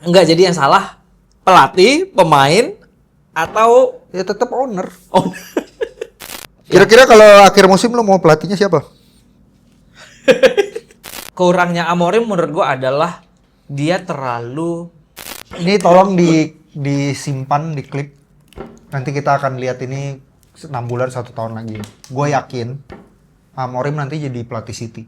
Enggak, jadi yang salah pelatih, pemain, atau Ya tetap owner. oh, Kira-kira kalau akhir musim lo mau pelatihnya siapa? kurangnya Amorim menurut gua adalah dia terlalu Ini tolong disimpan di klip. Nanti kita akan lihat ini 6 bulan 1 tahun lagi. Gue yakin Amorim nanti jadi pelatih City.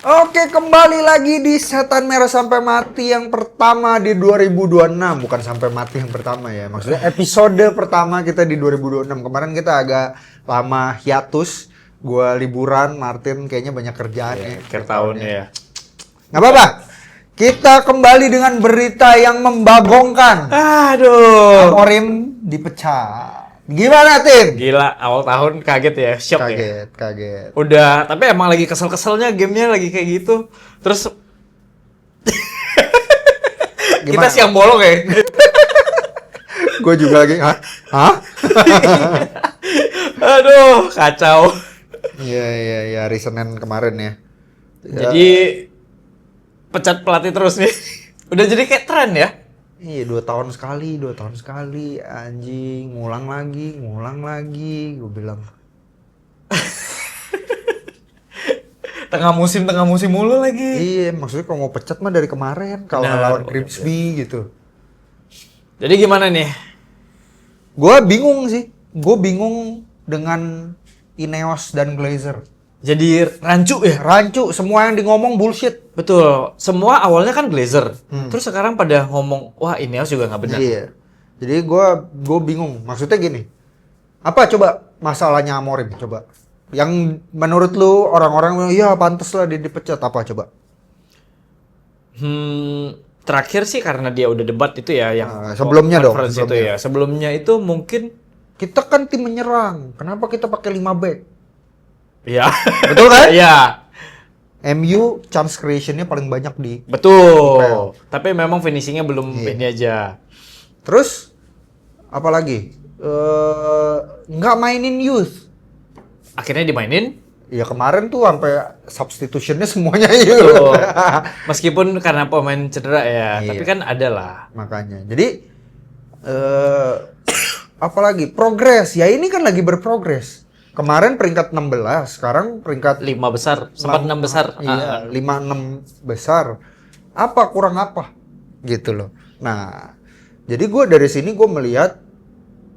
Oke, kembali lagi di Setan Merah Sampai Mati yang pertama di 2026. Bukan sampai mati yang pertama ya. Maksudnya episode pertama kita di 2026. Kemarin kita agak lama hiatus. Gua liburan, Martin kayaknya banyak kerjaan ya. akhir tahun ya. Nggak apa-apa. Kita kembali dengan berita yang membagongkan. Aduh. Amorim dipecat. Gimana, Tim? Gila, awal tahun kaget ya, shock ya. Kaget. Udah, tapi emang lagi kesel-keselnya gamenya lagi kayak gitu. Terus kita Gimana? siang bolong ya. Gue juga lagi, hah? Aduh, kacau. Iya, hari Senin kemarin ya. Jadi pecat pelatih terus nih. Udah jadi kayak tren ya. Iya, 2 tahun sekali, anjing, ngulang lagi, gue bilang. Tengah musim mulu lagi. Iya, maksudnya kalau mau pecat mah dari kemarin, kalau Benar. lawan Grimsby gitu. Jadi gimana nih? Gue bingung dengan Ineos dan Glazer. Jadi rancu ya? Rancu, semua yang di ngomong bullshit. Betul. Semua awalnya kan Glazer. Terus sekarang pada ngomong, wah Ineos juga nggak benar. Iya. Jadi gue bingung. Maksudnya gini. Apa coba masalahnya Amorim coba? Yang menurut lu orang-orang bilang, iya pantes lah dia dipecat, apa coba? Terakhir sih karena dia udah debat itu ya yang sebelumnya dong, conference itu sebelumnya. ya. Sebelumnya itu mungkin Kita kan tim menyerang. Kenapa kita pakai 5 back? ya. Betul kan? Iya. MU chance creation-nya paling banyak di. Betul. Well. Tapi memang finishingnya belum Iya. ini aja. Terus apa lagi? Nggak mainin youth. Akhirnya dimainin. Ya kemarin tuh sampai substitutionnya semuanya youth. Betul. Meskipun karena pemain cedera ya, Iya. tapi kan ada lah. Makanya. Jadi apalagi progres. Ya ini kan lagi berprogres. Kemarin peringkat 16, sekarang peringkat 5 besar, sempat 6 besar. Iya, 5-6 besar. Apa kurang apa? Gitu loh. Nah, jadi gue dari sini gue melihat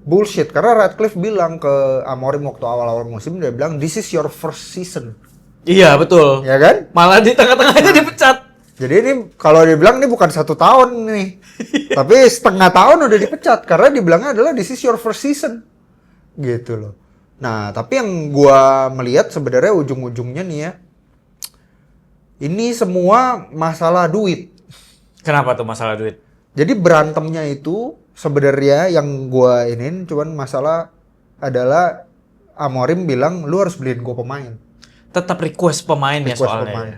bullshit karena Radcliffe bilang ke Amorim waktu awal-awal musim, dia bilang this is your first season. Iya, betul. Ya kan? Malah di tengah-tengahnya dipecat. Jadi ini kalau dia bilang ini bukan 1 tahun nih, tapi setengah tahun udah dipecat karena dibilangnya adalah this is your first season, gitu loh. Nah, tapi yang gua melihat sebenarnya ujung-ujungnya nih ya, ini semua masalah duit. Kenapa tuh masalah duit? Jadi berantemnya itu sebenarnya yang gua inin cuman masalah adalah Amorim bilang lu harus beliin gua pemain. Tetap request pemain ya Request soalnya. pemain.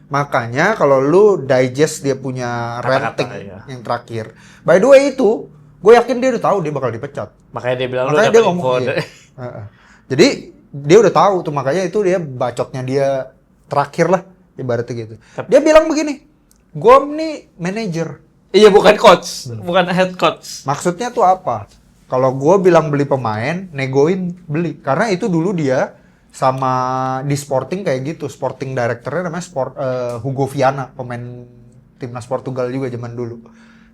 Makanya kalau lu digest dia punya Kata-kata, ranting ya. yang terakhir. By the way itu, gue yakin dia udah tahu dia bakal dipecat. Makanya dia bilang lu Makanya dapat dia ngomong info. iya. Heeh. Jadi dia udah tahu tuh, makanya itu dia bacotnya dia terakhir lah ibaratnya gitu. Dia bilang begini, gue nih manajer. Iya, bukan coach, bukan head coach. Maksudnya tuh apa? Kalau gue bilang beli pemain, negoin beli. Karena itu dulu dia sama di Sporting kayak gitu. Sporting directornya namanya Hugo Viana, pemain timnas Portugal juga zaman dulu.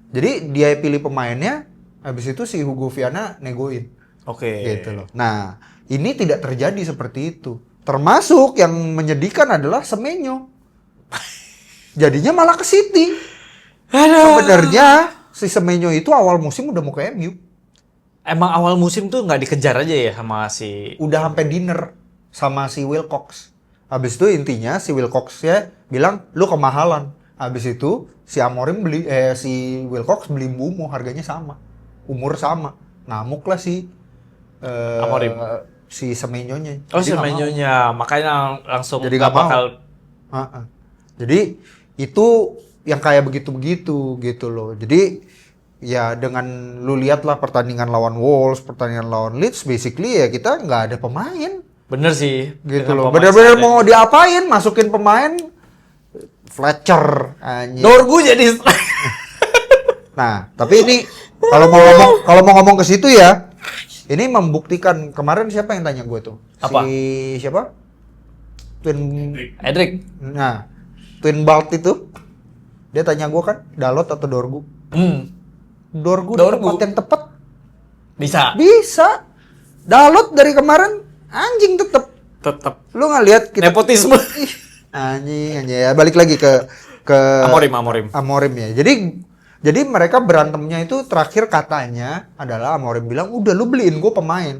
Jadi dia pilih pemainnya, habis itu si Hugo Viana negoin. Oke. Gitu loh. Nah, ini tidak terjadi seperti itu. Termasuk yang menyedihkan adalah Semenyo. Jadinya malah ke City. Sebenarnya si Semenyo itu awal musim udah mau ke MU. Emang awal musim tuh nggak dikejar aja ya sama si... Udah sampai dinner sama si Wilcox. Habis itu intinya si Wilcox ya bilang lu kemahalan. Habis itu si Amorim si Wilcox beli Mbumo, harganya sama. Umur sama. Ngamuk lah si Amorim. si Semenyonya. Oh, Jadi nggak mau. Semenyonya, makanya langsung Jadi nggak nggak mau. bakal Heeh. Jadi itu yang kayak begitu-begitu gitu loh. Jadi ya dengan lu lihat lah pertandingan lawan Wolves, pertandingan lawan Leeds, basically ya kita nggak ada pemain Bener sih. gitu Dengan loh. pemain Bener-bener seadanya. mau diapain? Masukin pemain Fletcher anjing. Dorgu jadi Nah, tapi ini kalau mau ngomong ke situ ya, ini membuktikan kemarin siapa yang tanya gue tuh? Apa? Si siapa? Twin. Edric. Nah, Twin Balt itu dia tanya gue kan, Dalot atau Dorgu? Dorgu Dorgu. tempat yang tepat Bisa. bisa. Dalot dari kemarin anjing tetep. Tetap. Lu nggak lihat kita Nepotisme. Ih, anjing ya balik lagi ke Amorim. Amorim ya. Jadi mereka berantemnya itu terakhir katanya adalah Amorim bilang udah lu beliin gue pemain.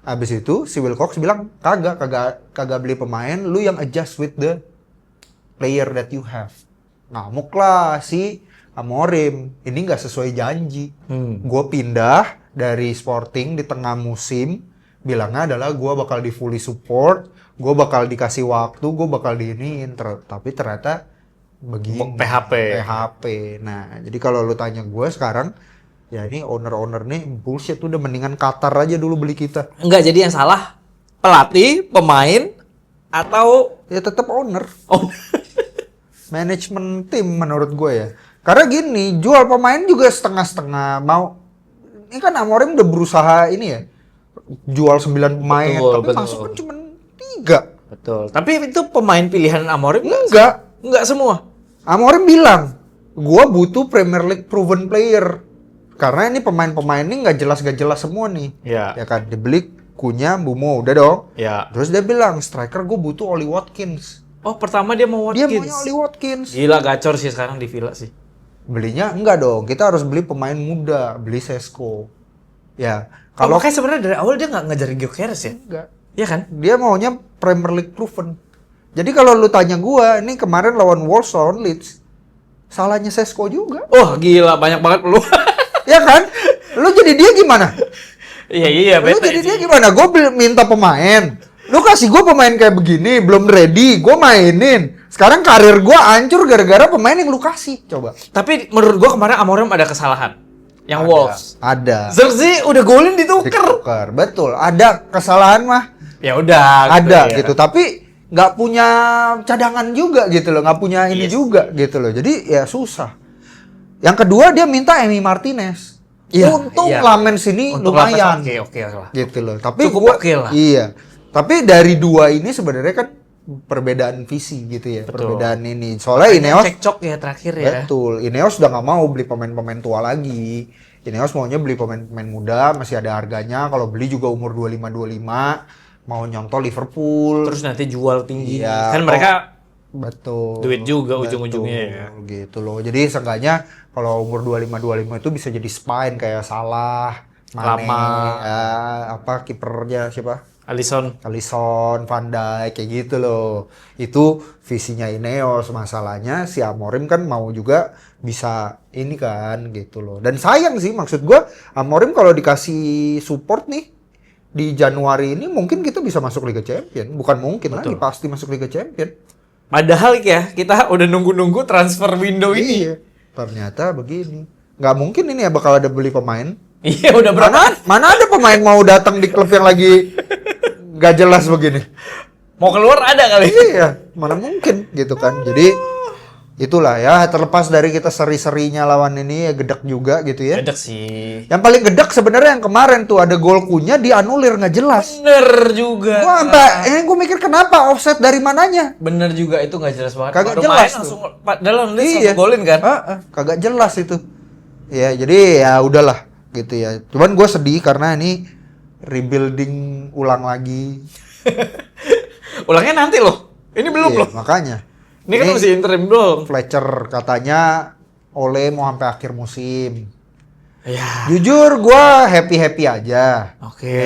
Habis itu si Wilcox bilang kagak beli pemain, lu yang adjust with the player that you have. Ngamuk lah si Amorim, ini nggak sesuai janji. Gue pindah dari Sporting di tengah musim, bilangnya adalah gue bakal di fully support, gue bakal dikasih waktu, gue bakal diiniin. Tapi ternyata begini. PHP. Nah, jadi kalau lu tanya gue sekarang, ya ini owner nih bullshit, udah mendingan Qatar aja dulu beli kita. Enggak, jadi yang salah pelatih, pemain, atau Ya tetap owner, oh, manajemen tim menurut gue ya. Karena gini, jual pemain juga setengah-setengah. Ini kan Amorim udah berusaha ini ya, jual 9 pemain, tapi Betul. masuk kan cuma 3. betul. Tapi itu pemain pilihan Amorim Enggak. Enggak semua. Amorim bilang, gua butuh Premier League proven player. Karena ini pemain-pemain ini nggak jelas semua nih. Iya. Ya kan, dibeli Kunya, Bumo, udah dong. Ya. Terus dia bilang, striker gue butuh Oli Watkins. Oh, pertama dia mau Dia Watkins. maunya Oli Watkins. Gila gacor sih sekarang di Villa sih. Belinya enggak dong, kita harus beli pemain muda, beli Sesko. Ya, Kalau kalau kayak sebenarnya dari awal dia nggak ngejar Gyökeres ya? enggak, Iya kan? dia maunya Premier League proven. Jadi kalau lu tanya gua, ini kemarin lawan Wolves, lawan Leeds, salahnya Sesko juga. Oh, gila banyak banget lu. Ya kan? Lu jadi dia gimana? Iya, Lu bete jadi sih. dia gimana? Gue minta pemain. Lu kasih gue pemain kayak begini, belum ready, gue mainin. Sekarang karir gue hancur gara-gara pemain yang lu kasih. Coba. Tapi menurut gua kemarin Amorim ada kesalahan. Yang Wolves. Ada. Zirkzee udah golin ditukar. Ditukar. Betul. Ada kesalahan mah. Ya udah. Ada ya. gitu. Tapi nggak punya cadangan juga gitu loh. Nggak punya ini juga gitu loh. Jadi ya susah. Yang kedua dia minta Emi Martinez. Iya, Untung iya. Lamens ini Untuk lumayan. Oke lah. Gitu loh. Tapi Cukup oke lah. Iya. Tapi dari dua ini sebenarnya kan perbedaan visi gitu ya. Betul. Perbedaan ini. Soalnya Ineos Cekcok ya terakhir ya. betul. Ineos udah nggak mau beli pemain-pemain tua lagi. Ineos maunya beli pemain-pemain muda, masih ada harganya. Kalau beli juga umur 25-25, mau nyontoh Liverpool. Terus nanti jual tinggi. Iya, Kan mereka betul. duit juga Betul, ujung-ujungnya ya. Gitu loh. Jadi seenggaknya kalau umur 25-25 itu bisa jadi spine kayak Salah, Mane, Lama. ya, apa kipernya siapa? Alisson. Alisson, Van Dijk kayak gitu loh. Itu visinya Ineos. Masalahnya si Amorim kan mau juga bisa ini kan gitu loh. Dan sayang sih maksud gua Amorim kalau dikasih support nih di Januari ini mungkin kita bisa masuk Liga Champion. Bukan mungkin lagi, pasti masuk Liga Champion. Padahal ya kita udah nunggu-nunggu transfer window ini. Iya. Ternyata begini. Nggak mungkin ini ya bakal ada beli pemain. Iya udah berapa? Mana ada pemain mau datang di klub yang lagi nggak jelas begini. Mau keluar ada kali. Iya, mana mungkin gitu kan. Jadi itulah ya, terlepas dari kita seri-serinya lawan ini ya gedek juga gitu ya. Gedek sih. Yang paling gedek sebenarnya yang kemarin tuh ada gol Kunya dianulir nggak jelas. Bener juga. Gua sampai gue mikir kenapa offset dari mananya? Bener juga itu nggak jelas banget. Kagak Baru jelas main tuh. langsung dalam list Iya. langsung golin kan. Kagak jelas itu. Ya jadi ya udahlah gitu ya. Cuman gue sedih karena ini rebuilding ulang lagi. Ulangnya nanti loh. Ini belum Iya, loh. makanya. Ini kan masih interim doang. Fletcher katanya Ole mau sampai akhir musim. Ya. Jujur gue happy aja. Oke.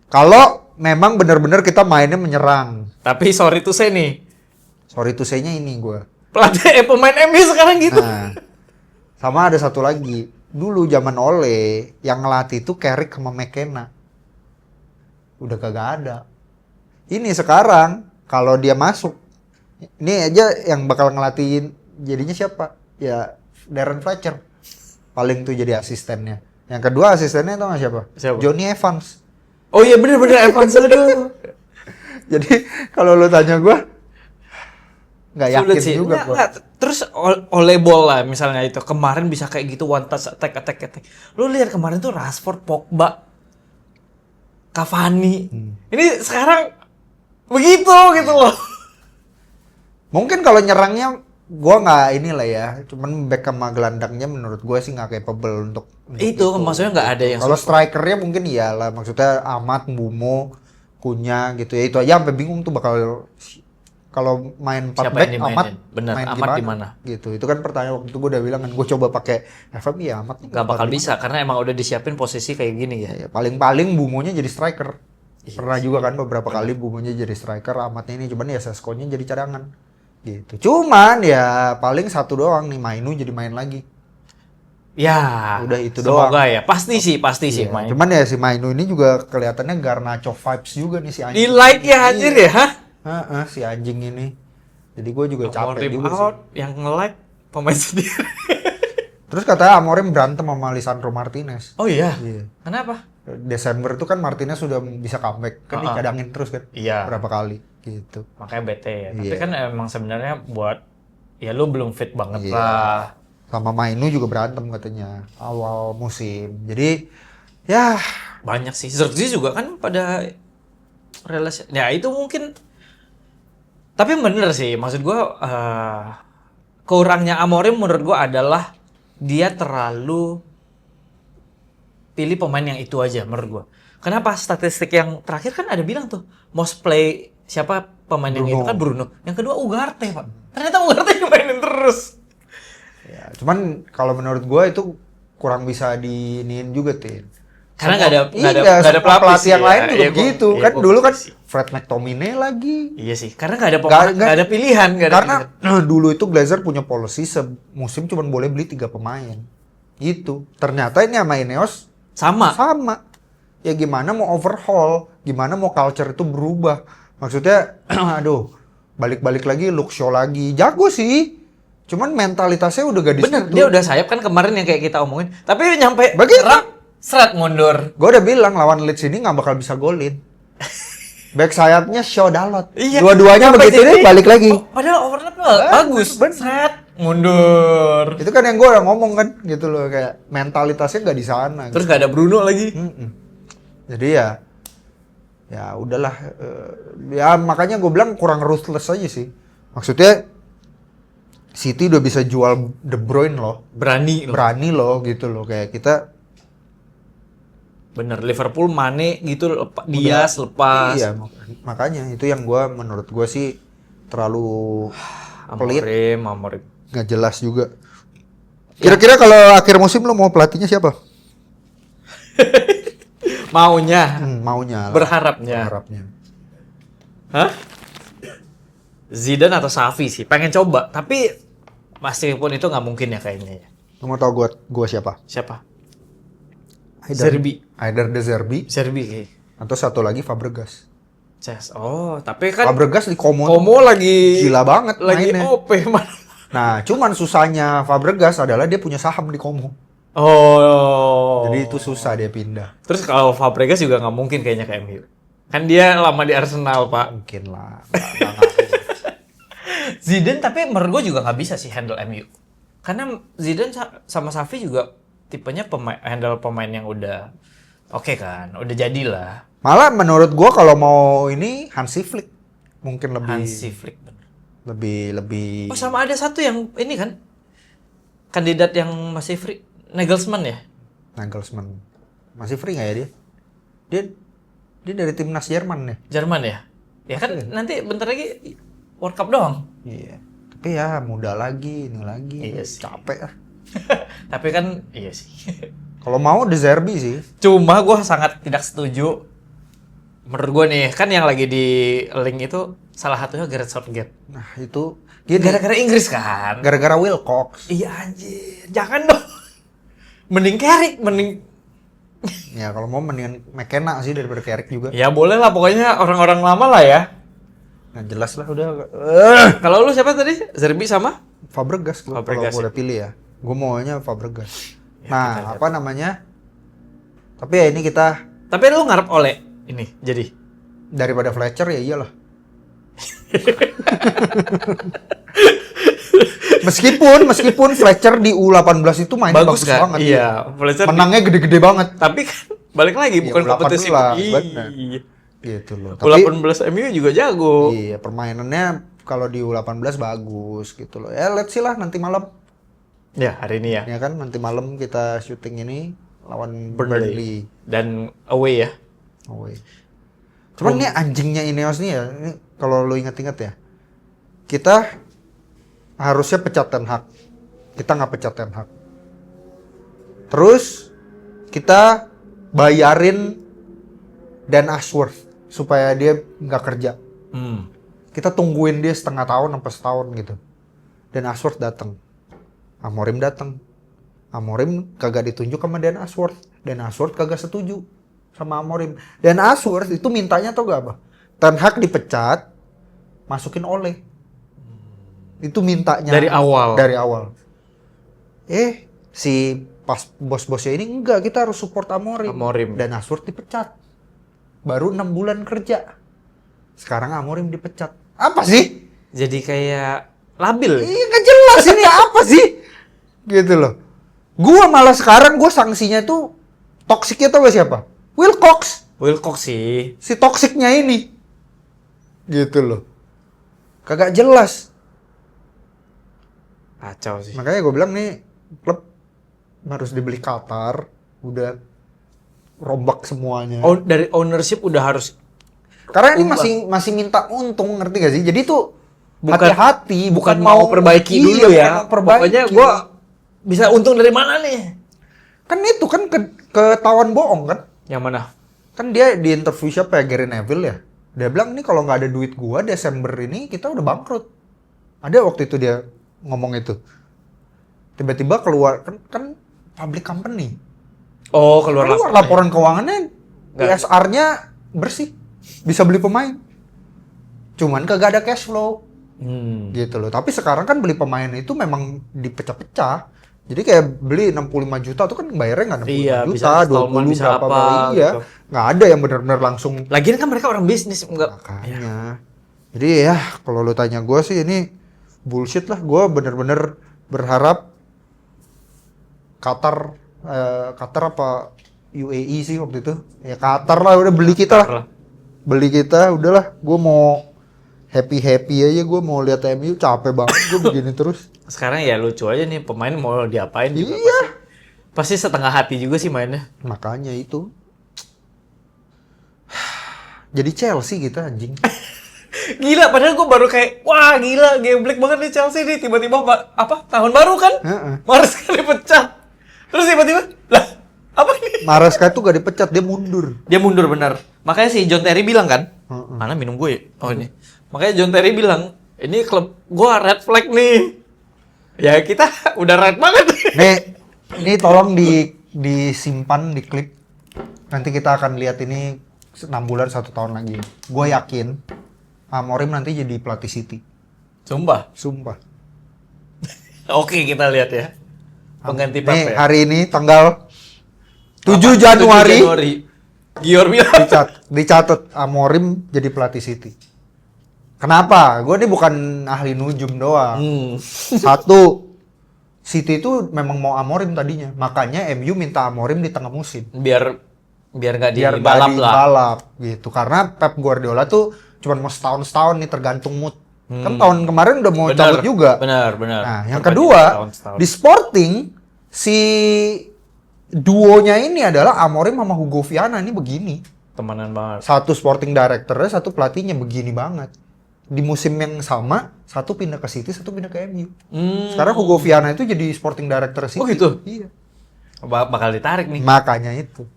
Kalau memang benar-benar kita mainnya menyerang. Tapi sorry tuh saya nih. Sorry to say-nya ini gue. Pelatih pemain MU sekarang gitu. Nah, sama ada satu lagi. Dulu zaman Ole yang ngelatih itu Carrick sama McKenna. Udah kagak ada. Ini sekarang kalau dia masuk Ini aja yang bakal ngelatiin jadinya siapa? Ya Darren Fletcher. Paling tuh jadi asistennya. Yang kedua asistennya tau gak siapa? Siapa? Johnny Evans. Oh iya bener-bener Evans, aduh. Jadi kalau lu tanya gue, nggak yakin Sulit sih. juga Nggak, gue. nggak. Terus oleh bola misalnya itu kemarin bisa kayak gitu one touch attack. Lu lihat kemarin tuh Rashford, Pogba, Cavani. Ini sekarang begitu gitu loh. Mungkin kalau nyerangnya gue nggak inilah ya. Cuman back sama gelandangnya menurut gue sih nggak capable untuk Itu maksudnya nggak ada yang Kalau strikernya mungkin iyalah. Maksudnya Ahmad, Mbumo, Kunya gitu ya. Itu aja sampai bingung tuh bakal kalau main 4 Siapa back yang dimainin? Ahmad Bener, main Ahmad di gimana? mana? Gitu. Itu kan pertanyaan waktu itu gue udah bilang kan gue coba pakai FM ya Ahmad nggak bakal bisa karena emang udah disiapin posisi kayak gini ya. Ya, paling-paling Bumonya jadi striker. Pernah juga kan beberapa kali Bumonya jadi striker, Ahmadnya ini cuman ya Sesko-nya jadi cadangan. Gitu. Cuman ya paling satu doang nih Mainu jadi main lagi. Ya, Udah itu semoga doang. ya. Pasti sih Iya, main. cuman ya si Mainu ini juga kelihatannya Garnacho vibes juga nih si Di anjing. like ya anjir Iya. ya, hah? Heeh, si anjing ini. Jadi gue juga capek Amorim juga sih. out, yang nge-like pemain sendiri. Terus katanya Amorim berantem sama Lisandro Martinez. Oh iya? Iya. Kenapa? Desember itu kan Martinez sudah bisa comeback. Kan dicadangin terus kan. Iya. Berapa kali gitu. Makanya bete ya. Tapi Iya. kan emang sebenarnya buat ya lu belum fit banget Iya. lah. Sama Mainu juga berantem katanya awal musim. Jadi ya Banyak sih. Zirkzee juga kan pada relasi. Ya itu mungkin. Tapi bener sih. Maksud gua kurangnya Amorim menurut gua adalah dia terlalu pilih pemain yang itu aja menurut gua. Kenapa statistik yang terakhir kan ada bilang tuh most play siapa pemain yang itu Bruno. kan Bruno. Yang kedua Ugarte, Pak. Ternyata Ugarte dimainin terus. ya, cuman kalau menurut gua itu kurang bisa diinin juga Tin. Karena nggak ada semua pelapis pelatih yang ya. lain juga Iya, gua- begitu iya, kan gua dulu kan ngerti sih. Fred McTominay lagi. Iya sih, karena nggak ada pemain, nggak ada pilihan, nggak ada Karena pilihan. dulu itu Glazer punya policy semusim cuma boleh beli 3 pemain. Itu. Ternyata ini sama Ineos Sama. sama. Ya gimana mau overhaul, gimana mau culture itu berubah. Maksudnya aduh, balik-balik lagi Luke Shaw lagi. Jago sih. Cuman mentalitasnya udah gak di Bener, situ. dia udah sayap kan kemarin yang kayak kita omongin. Tapi nyampe Begitu. serat mundur. Gue udah bilang lawan Leeds ini nggak bakal bisa golin. Back sayapnya Shaw Dalot. Iya. Dua-duanya Sampai begitu sini, deh balik lagi. Oh, padahal overlap bagus. Seret, mundur. Itu kan yang gue udah ngomong kan gitu loh kayak mentalitasnya nggak di sana. Terus nggak ada Bruno lagi. Mm-mm. Jadi ya udahlah. Ya makanya gue bilang kurang ruthless aja sih. Maksudnya City udah bisa jual De Bruyne loh, Berani loh. berani loh gitu loh kayak kita. Bener, Liverpool Mane gitu, Diaz lepas. Iya makanya itu yang gue menurut gue sih terlalu pelit, Amorim. nggak jelas juga. Kira-kira kalau akhir musim lo mau pelatihnya siapa? Maunya, Maunya lah. berharapnya. Hah? Zidane atau Xavi sih, pengen coba. Tapi meskipun itu nggak mungkin ya kayaknya ya. Lo mau tau gue siapa? Siapa? Either- Zerbi. Either De Zerbi Zerbi kayak. atau satu lagi Fabregas. Oh, tapi kan Fabregas di Como Como lagi gila banget lagi mainnya. OP man. Nah, cuman susahnya Fabregas adalah dia punya saham di Como. Oh. Jadi itu susah dia pindah. Terus kalau Fabregas juga nggak mungkin kayaknya ke MU. Kan dia lama di Arsenal, Pak. Mungkin lah. nggak ngaruh. Zidane tapi menurut gue juga nggak bisa sih handle MU. Karena Zidane sama Xavi juga tipenya handle pemain yang udah oke kan, udah jadilah. Malah menurut gua kalau mau ini Hansi Flick mungkin lebih Hansi Flick bener. lebih Oh sama ada satu yang ini kan kandidat yang masih free, Nagelsmann ya? Nagelsmann. Masih free nggak ya dia? Dia dari timnas Jerman nih. Jerman ya? Ya kan nanti bentar lagi World Cup doang. Iya. Tapi ya muda lagi, ini lagi. Iya sih. Capek ah. Tapi kan iya sih. Kalau mau De Zerbi sih. Cuma gue sangat tidak setuju. Menurut gue nih, kan yang lagi di link itu salah satunya Gareth Southgate. Nah, itu gini. Gara-gara Inggris kan? Gara-gara Wilcox. Iya anjir, jangan dong. Mending Carrick, mending... Ya kalau mau mendingan McKenna sih daripada Carrick juga. Ya boleh lah, pokoknya orang-orang lama lah ya. Nggak jelas lah udah. Kalau lu siapa tadi? Zerbi sama? Fabregas gua kalau Fabregas, boleh pilih ya. Gue maunya Fabregas. Ya, kita Nah, lihat. apa namanya? Tapi ya ini kita Tapi lu ngarep oleh ini jadi. daripada Fletcher ya iyalah. meskipun Fletcher di U18 itu main bagus kan? banget. Iya, Fletcher. Menangnya gede-gede banget. Tapi kan balik lagi bukan U18, kompetisi. benar. Iya. Gitu loh. Tapi U18 MU juga jago. iya, permainannya kalau di U18 bagus gitu loh. Ya let's see lah nanti malam. Ya, hari ini ya. Ya kan nanti malam kita syuting ini lawan Burnley. Burnley. Dan away ya. Away. Cuman nih anjingnya Ineos nih ya, ini kalau lo inget-inget ya, kita harusnya pecat Ten Hag. Kita nggak pecat Ten Hag. Terus kita bayarin Dan Ashworth supaya dia nggak kerja. Kita tungguin dia setengah tahun sampai setahun gitu. Dan Ashworth datang. Amorim datang. Amorim kagak ditunjuk sama Dan Ashworth. Dan Ashworth kagak setuju sama Amorim. Dan Ashworth itu mintanya tau gak apa? Ten Hag dipecat, masukin Ole. Itu mintanya. Dari awal. Dari awal. Si pas bos-bosnya ini enggak, kita harus support Amorim. Amorim. Dan Ashworth dipecat. Baru 6 bulan kerja. Sekarang Amorim dipecat. Apa sih? Jadi kayak labil. Iya nggak jelas ini apa sih? Gitu loh. Gua malah sekarang gue sanksinya tuh toksiknya tau gak siapa? Wilcox. Wilcox sih. Si toksiknya ini. Gitu loh. Kagak jelas. Kacau sih. Makanya gue bilang nih klub harus dibeli Qatar. Udah rombak semuanya. Dari ownership udah harus Karena ini ubah. masih minta untung, ngerti gak sih? Jadi tuh Bukan- hati-hati, bukan mau perbaiki dulu ya. bukan mau perbaiki. Pokoknya gua bisa untung dari mana nih? Kan itu kan ketahuan bohong kan? Yang mana? Kan dia di interview siapa ya, Gary Neville ya? Dia bilang nih kalau nggak ada duit gua Desember ini kita udah bangkrut. Ada waktu itu dia ngomong itu. Tiba-tiba keluar kan public company. Oh, keluar Keluar laporan keuangannya PSR-nya bersih. Bisa beli pemain. Cuman kagak ada cash flow. Gitu loh. Tapi sekarang kan beli pemain itu memang dipecah-pecah. Jadi kayak beli 65 juta tuh kan bayarnya nggak 65 Iya, juta, bisa installment, 20 bisa berapa apa, kali. Iya. gitu. Nggak ada yang benar-benar langsung. Lagian kan mereka orang bisnis, enggak. Makanya. Jadi ya kalau lo tanya gue sih ini bullshit lah. Gue bener-bener berharap Qatar apa UAE sih waktu itu. Ya Qatar lah udah beli kita lah. Beli kita udahlah. Gue mau happy aja. Gue mau lihat MU capek banget. Gue begini terus. Sekarang ya lucu aja nih pemain mau diapain juga. Iya. Pasti setengah hati juga sih mainnya. Makanya itu. Jadi Chelsea gitu anjing. Gila, padahal gue baru kayak, wah gila, geblek banget nih Chelsea nih. Tiba-tiba, tahun baru kan? Heeh. Mares kali pecat. Terus tiba-tiba, lah, apa ini? Maresca itu gak dipecat, dia mundur. Dia mundur benar. Makanya si John Terry bilang kan, Heeh. mana minum gue ya? Oh ini. Makanya John Terry bilang, ini klub gue red flag nih. Ya kita udah red banget. Nih, ini tolong disimpan di klip. Nanti kita akan lihat ini 6 bulan 1 tahun lagi. Gue yakin Amorim nanti jadi pelatih City. Sumpah. Sumpah. Oke, kita lihat ya. Pengganti Pep Nih, ya. hari ini tanggal 7 7 Januari Gior bilang. dicatat Amorim jadi pelatih City. Kenapa? Gue ini bukan ahli nujum doang. Satu, City itu memang mau Amorim tadinya. Makanya MU minta Amorim di tengah musim. Biar nggak Biar dibalap lah. balap gitu. Karena Pep Guardiola tuh cuma mau setahun nih tergantung mood. Kan tahun kemarin udah mau cabut juga. Benar. Nah, yang Perbandingan kedua, tahun-setahun. di Sporting si duonya ini adalah Amorim sama Hugo Viana ini begini. Temenan banget. Satu Sporting Directornya, satu pelatihnya begini banget. Di musim yang sama, satu pindah ke City, satu pindah ke MU. Sekarang Hugo Viana itu jadi Sporting Director City. Oh, gitu? Iya. Bakal ditarik nih. Makanya itu.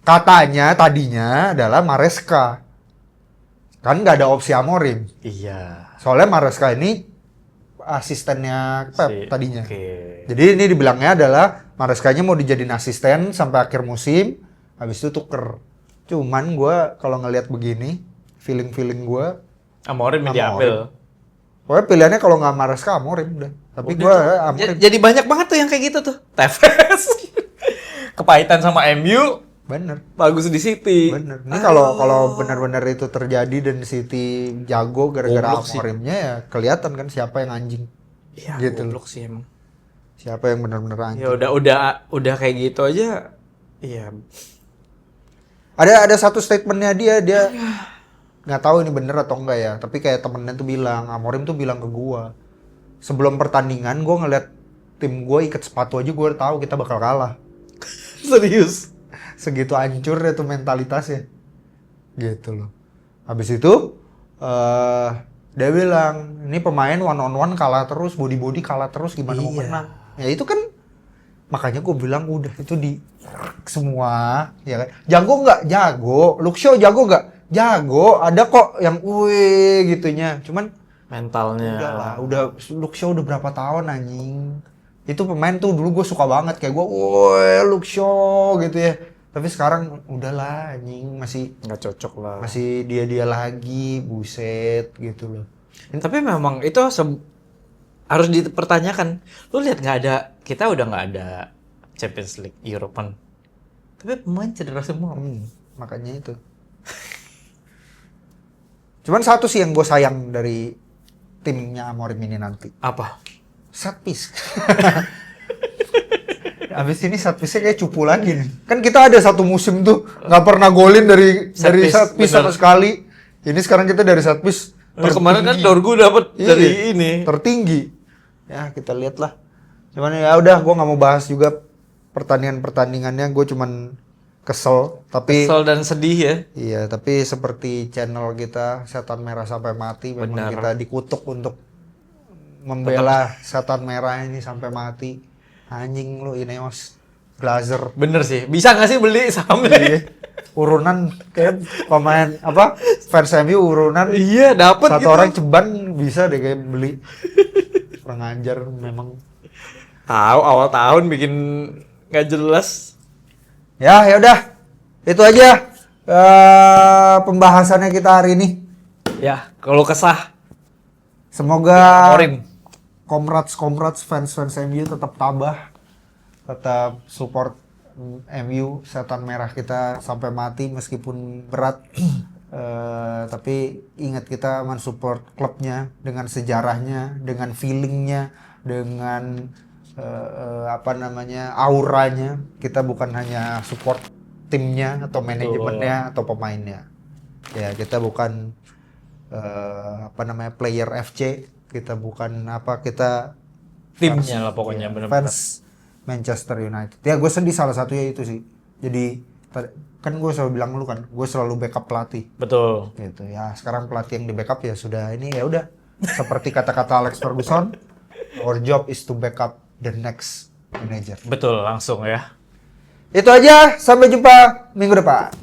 Katanya tadinya adalah Maresca. Kan nggak ada opsi Amorim. Iya. Soalnya Maresca ini asistennya Pep tadinya. Oke. Jadi ini dibilangnya adalah Marescanya mau dijadiin asisten sampai akhir musim, habis itu tuker. Cuman gue kalau ngelihat begini, feeling gue Amorim yang Amorim. diambil. Pokoknya pilihannya kalau nggak Maresca Amorim udah. Tapi Udah gue tuh. Amorim. Jadi banyak banget tuh yang kayak gitu tuh. Tevez. Kepahitan sama MU, Bener. bagus di City. Bener. Ini kalau benar-benar itu terjadi dan City jago gara-gara Goblok sih. Amorimnya ya kelihatan kan siapa yang anjing. Iya, Gitu. goblok sih emang. Siapa yang benar-benar anjing. Ya udah kayak gitu aja. Iya. Ada satu statementnya dia nggak tahu ini bener atau enggak ya. Tapi kayak temennya tuh bilang, Amorim tuh bilang ke gua sebelum pertandingan gua ngeliat tim gua ikat sepatu aja gua udah tahu kita bakal kalah. Serius. Segitu hancurnya tuh mentalitasnya. Gitu loh. Habis itu dia bilang, ini pemain one on one kalah terus, body kalah terus, gimana mau Iya. menang? Ya itu kan makanya gue bilang udah itu di semua, ya kan? Jago nggak? Jago. Luke Shaw jago nggak? Jago. Ada kok yang gitunya. Cuman Mentalnya. udah lah, udah Luke Shaw udah berapa tahun anjing. Itu pemain tuh dulu gue suka banget kayak gue, Luke Shaw gitu ya. Tapi sekarang udahlah anjing masih Nggak cocok lah. masih dia lagi, buset gitu loh. Tapi memang itu harus dipertanyakan. Lu lihat kita udah nggak ada Champions League, European. Tapi pemain cedera semua. Makanya itu. Cuman satu sih yang gue sayang dari timnya Amorim ini nanti. Apa? Set piece. Abis ini set piece-nya kayak cupu lagi nih. Kan kita ada satu musim tuh nggak pernah golin dari Set piece, set piece sama bener. sekali. Ini sekarang kita dari set piece. Kemarin kan tertinggi. Dorgu dapat Iya, dari ini. tertinggi. Ya kita lihat lah. Cuman ya udah, gue nggak mau bahas juga pertandingannya. Gue cuman kesel. Tapi Kesel dan sedih ya. iya, tapi seperti channel kita Setan Merah Sampai Mati, memang Benar. kita dikutuk untuk membela Setan Merah ini sampai mati. Anjing lu Ineos, Glazer. Bener sih. Bisa nggak sih beli sahamnya? Iya. Urunan kayak pemain apa fans MU urunan Iya, dapat satu gitu. orang ceban bisa deh kayak beli. Kurang ajar memang. Tahu awal tahun bikin nggak jelas. Ya udah. Itu aja pembahasannya kita hari ini. Ya, kalau kesah Semoga Amorim. Komrades fans MU tetap tabah, tetap support MU Setan Merah kita sampai mati meskipun berat. Tapi ingat kita mensupport klubnya dengan sejarahnya, dengan feelingnya, dengan auranya. Kita bukan hanya support timnya atau manajemennya atau pemainnya. Ya kita bukan player FC. Kita bukan kita Timnya lah pokoknya bener-bener. fans Manchester United. Ya gue sedih salah satunya itu sih. Jadi kan gue selalu bilang lu kan, gue selalu backup pelatih. Betul. Gitu ya. Sekarang pelatih yang di backup ya sudah ini ya udah. Seperti kata-kata Alex Ferguson, our job is to backup the next manager. Betul, langsung ya. Itu aja, sampai jumpa minggu depan.